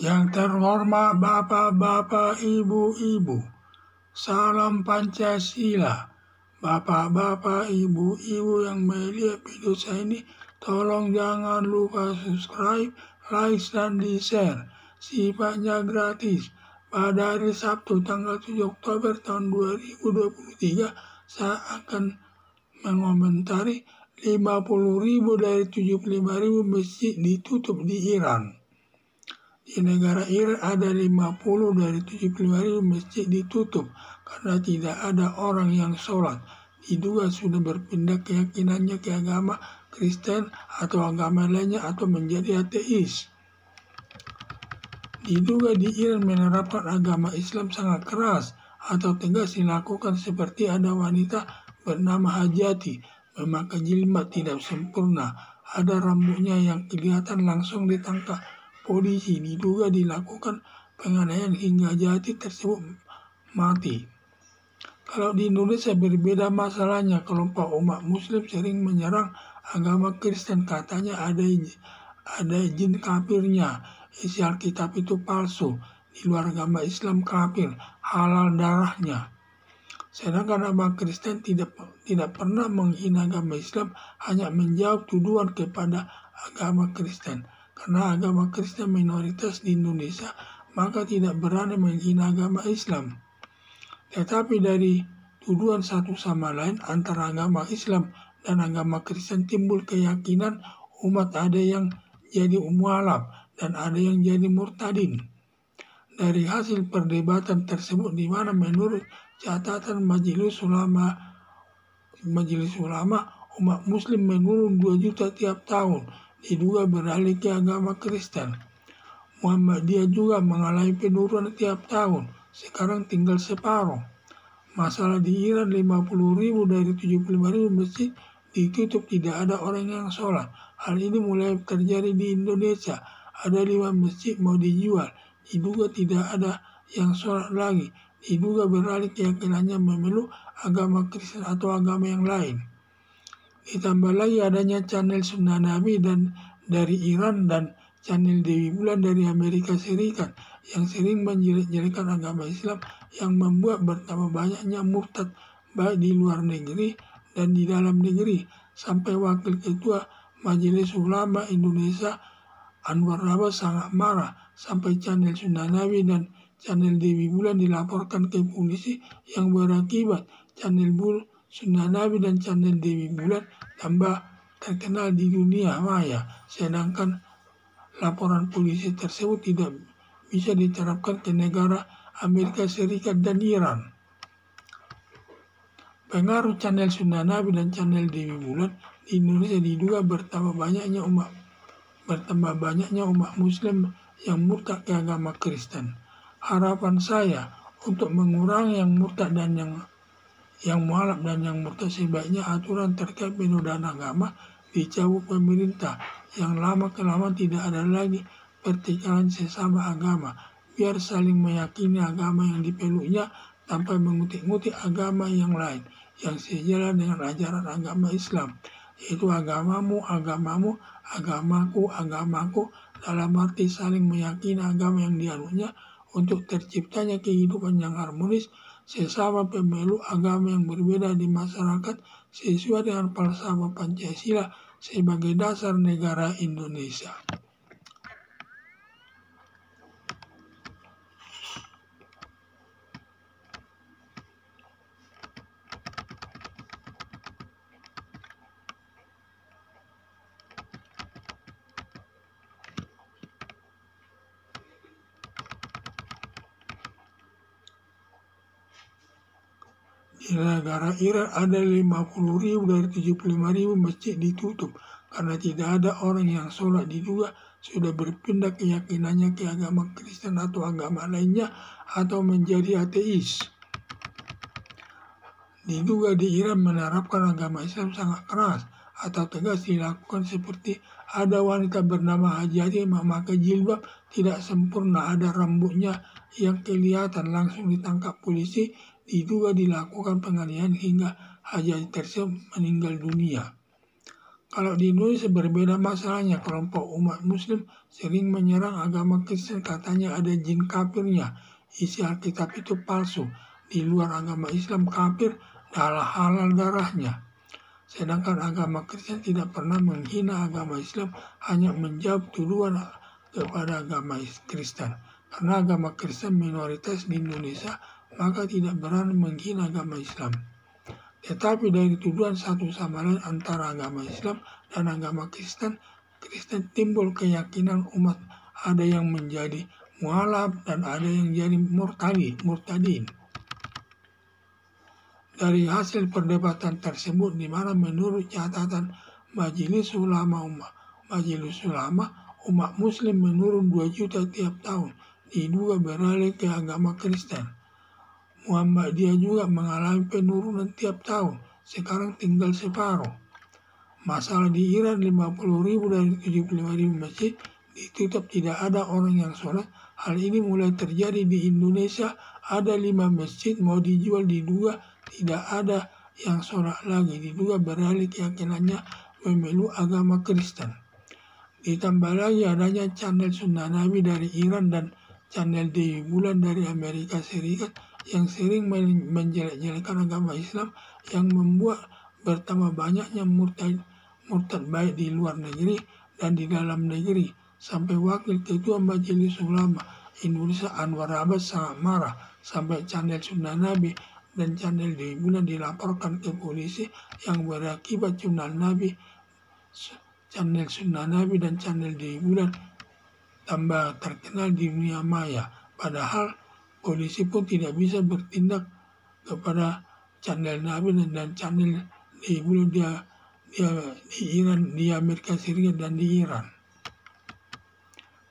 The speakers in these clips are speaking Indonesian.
Yang terhormat Bapak-Bapak, Ibu-Ibu, salam Pancasila. Bapak-bapak, ibu-ibu yang melihat video saya ini, tolong jangan lupa subscribe, like, dan di-share. Sifatnya gratis. Pada hari Sabtu tanggal 7 Oktober tahun 2023, saya akan mengomentari 50.000 dari 75.000 masjid ditutup di Iran. Di negara Iran ada 50 dari 75.000 masjid ditutup karena tidak ada orang yang sholat. Diduga sudah berpindah keyakinannya ke agama Kristen atau agama lainnya atau menjadi ateis. Diduga di Iran menerapkan agama Islam sangat keras atau tegas dilakukan, seperti ada wanita bernama Hajati memakai jilbab tidak sempurna, ada rambutnya yang kelihatan, langsung ditangkap polisi. Diduga dilakukan penganiayaan hingga Hajati tersebut mati. Kalau di Indonesia berbeda masalahnya, kelompok umat muslim sering menyerang agama Kristen, katanya ada jin kafirnya, isi Alkitab itu palsu, di luar agama Islam kafir, halal darahnya. Sedangkan agama Kristen tidak pernah menghina agama Islam, hanya menjawab tuduhan kepada agama Kristen. Karena agama Kristen minoritas di Indonesia, maka tidak berani menghina agama Islam. Tetapi dari tuduhan satu sama lain antara agama Islam dan agama Kristen timbul keyakinan umat ada yang jadi mualaf dan ada yang jadi murtadin. Dari hasil perdebatan tersebut, di mana menurut catatan Majelis Ulama umat muslim menurun 2 juta tiap tahun, diduga beralih ke agama Kristen. Muhammadiyah juga mengalami penurunan tiap tahun, sekarang tinggal separuh. Masalah di Iran, 50.000 dari 75.000 masjid ditutup, tidak ada orang yang sholat. Hal ini mulai terjadi di Indonesia. Ada 5 masjid mau dijual, diduga tidak ada yang sholat lagi. Diduga beralih keyakinannya memeluk agama Kristen atau agama yang lain. Ditambah lagi adanya channel Sunnah Nabi dan dari Iran dan channel Dewi Bulan dari Amerika Serikat yang sering menjelek-jelekan agama Islam, yang membuat bertambah banyaknya murtad baik di luar negeri dan di dalam negeri. Sampai Wakil Ketua Majelis Ulama Indonesia Anwar Abbas sangat marah, sampai channel Sunnah Nabi dan channel Dewi Bulan dilaporkan ke polisi, yang berakibat channel Sunnah Nabi dan channel Dewi Bulan tambah terkenal di dunia maya. Sedangkan laporan polisi tersebut tidak bisa diterapkan ke negara Amerika Serikat dan Iran. Pengaruh channel Sunnah Nabi dan channel Dewi Bulan di Indonesia diduga bertambah banyaknya umat muslim yang murtad ke agama Kristen. Harapan saya untuk mengurangi yang murtad dan yang mualaf dan yang murtad, sebaiknya aturan terkait penodaan agama dicabut pemerintah. Yang lama-kelamaan tidak ada lagi pertikaian sesama agama, biar saling meyakini agama yang dipeluknya tanpa mengutip-ngutip agama yang lain yang sejalan dengan ajaran agama Islam, yaitu agamamu, agamamu, agamaku, agamaku, dalam arti saling meyakini agama yang dianutnya untuk terciptanya kehidupan yang harmonis sesama pemeluk agama yang berbeda di masyarakat, sesuai dengan falsafah Pancasila sebagai dasar negara Indonesia. Di negara Iran ada 50.000 dari 75.000 masjid ditutup karena tidak ada orang yang sholat. Diduga sudah berpindah keyakinannya ke agama Kristen atau agama lainnya atau menjadi ateis. Diduga di Iran menerapkan agama Islam sangat keras atau tegas dilakukan, seperti ada wanita bernama Hajati memakai jilbab tidak sempurna, ada rambutnya yang kelihatan, langsung ditangkap polisi. Diduga dilakukan penganiayaan hingga Hajati tersebut meninggal dunia. Kalau di Indonesia berbeda masalahnya, kelompok umat muslim sering menyerang agama Kristen, katanya ada jin kafirnya, isi Alkitab itu palsu, di luar agama Islam kafir adalah halal darahnya. Sedangkan agama Kristen tidak pernah menghina agama Islam, hanya menjawab tuduhan kepada agama Kristen. Karena agama Kristen minoritas di Indonesia, maka tidak berani menghina agama Islam. Tetapi dari tuduhan satu sama lain antara agama Islam dan agama Kristen timbul keyakinan umat ada yang menjadi mualaf dan ada yang jadi murtadin. Dari hasil perdebatan tersebut, di mana menurut catatan Majelis Ulama umat muslim menurun 2 juta tiap tahun, diduga beralih ke agama Kristen. Muhammadiyah juga mengalami penurunan tiap tahun, sekarang tinggal separuh. Masalah di Iran, 50.000 dari 75.000 masjid ditutup, tidak ada orang yang sholat. Hal ini mulai terjadi di Indonesia, ada 5 masjid mau dijual, diduga tidak ada yang sholat lagi, diduga beralih keyakinannya memeluk agama Kristen. Ditambah lagi adanya channel Sunnah Nabi dari Iran dan channel Dewi Bulan dari Amerika Serikat yang sering menjelek-jelekan agama Islam, yang membuat bertambah banyaknya murtad baik di luar negeri dan di dalam negeri. Sampai Wakil Ketua Majelis Ulama Indonesia Anwar Abbas sangat marah, sampai channel Sunnah Nabi dan channel Dewi Bulan dilaporkan ke polisi, yang berakibat channel Sunnah Nabi dan channel Dewi Bulan tambah terkenal di dunia maya. Padahal polisi pun tidak bisa bertindak kepada channel Nabi dan channel Dewi Bulan dia di Iran, di Amerika Serikat dan di Iran.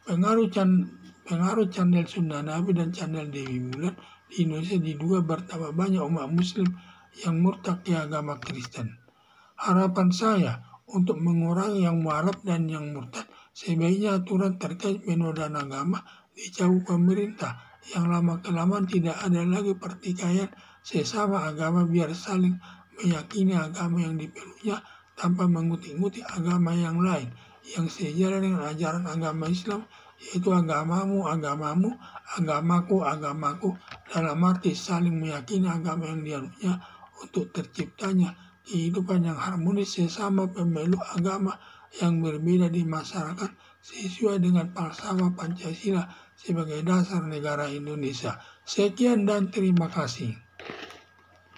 Pengaruh channel Sunnah Nabi dan channel Dewi Bulan di Indonesia diduga bertambah banyak umat muslim yang murtad ke agama Kristen. Harapan saya untuk mengurangi yang mualaf dan yang murtad, sebaiknya aturan terkait penodaan agama dicabut pemerintah. Yang lama-kelamaan tidak ada lagi pertikaian sesama agama, biar saling meyakini agama yang dipeluknya tanpa mengutip-ngutip agama yang lain yang sejalan dengan ajaran agama Islam, yaitu agamamu, agamaku, dalam arti saling meyakini agama yang dianutnya untuk terciptanya kehidupan yang harmonis sesama pemeluk agama yang berbeda di masyarakat sesuai dengan falsafah Pancasila sebagai dasar negara Indonesia. Sekian dan terima kasih.